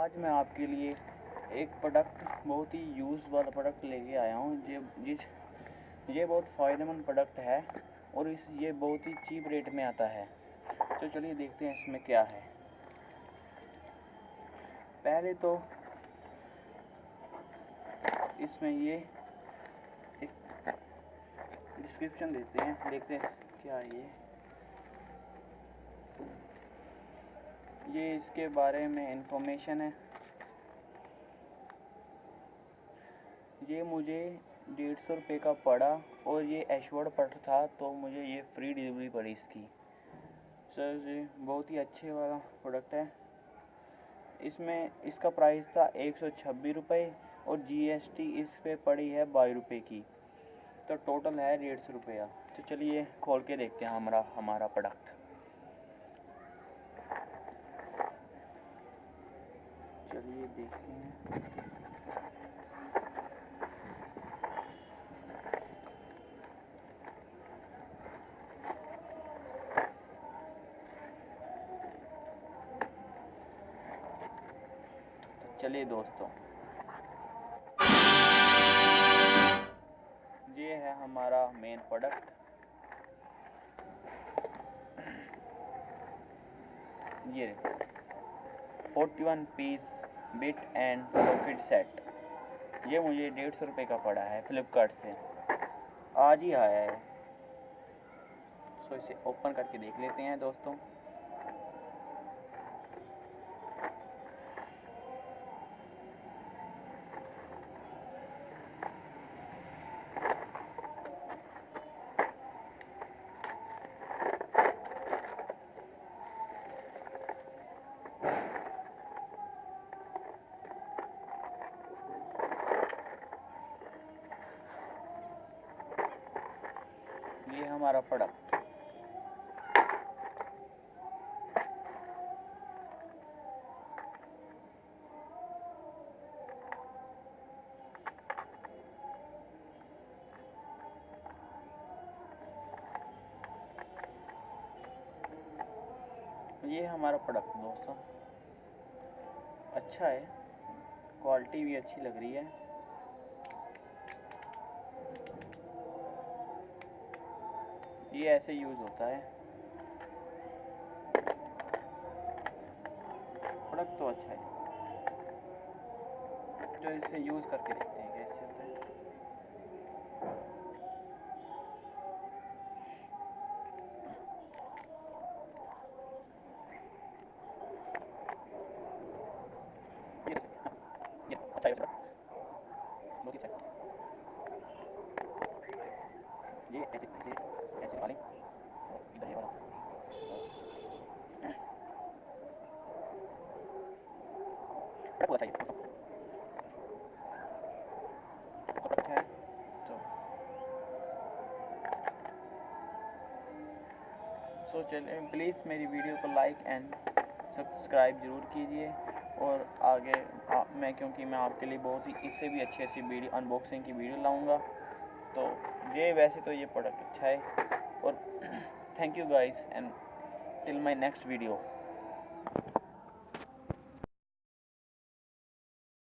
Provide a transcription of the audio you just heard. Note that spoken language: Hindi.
आज मैं आपके लिए एक प्रोडक्ट, बहुत ही यूज़ वाला प्रोडक्ट लेके आया हूँ। ये बहुत फ़ायदेमंद प्रोडक्ट है और ये बहुत ही चीप रेट में आता है। तो चलिए देखते हैं इसमें क्या है। पहले तो इसमें ये एक डिस्क्रिप्शन देते हैं, देखते हैं क्या है ये इसके बारे में इंफॉर्मेशन है। ये मुझे 150 रुपये का पड़ा और ये एश्योर्ड प्रोडक्ट था, तो मुझे ये फ्री डिलीवरी पड़ी इसकी। सर जी बहुत ही अच्छे वाला प्रोडक्ट है। इसमें इसका प्राइस था 126 रुपये और जीएसटी इस पे पड़ी है 22 रुपये की, तो टोटल है 150 रुपया। तो चलिए खोल के देखते हैं हमारा प्रोडक्ट। चलिए देखते हैं। चलिए दोस्तों, ये है हमारा मेन प्रोडक्ट। ये 41 piece bit and socket set, ये मुझे 150 रुपये का पड़ा है फ्लिपकार्ट से, आज ही आया है। सो इसे ओपन करके देख लेते हैं दोस्तों। ये हमारा प्रोडक्ट। ये हमारा प्रोडक्ट दोस्तों अच्छा है, क्वालिटी भी अच्छी लग रही है। ये ऐसे यूज़ होता है, प्रोडक्ट तो अच्छा है। तो इसे यूज़ करके देखते हैं कैसे होता है। ये अच्छा है बहुत ही अच्छा है। ये ऐसे ऐसे ऐसे वाले इधर ये वाला प्रोडक्ट अच्छा है प्रोडक्ट है। तो चलिए प्लीज़ मेरी वीडियो को लाइक एंड सब्सक्राइब ज़रूर कीजिए। और आगे क्योंकि मैं आपके लिए बहुत ही इससे भी अच्छी वीडियो, अनबॉक्सिंग की वीडियो लाऊंगा। तो ये वैसे तो ये प्रोडक्ट अच्छा है। और thank you guys and till my next video.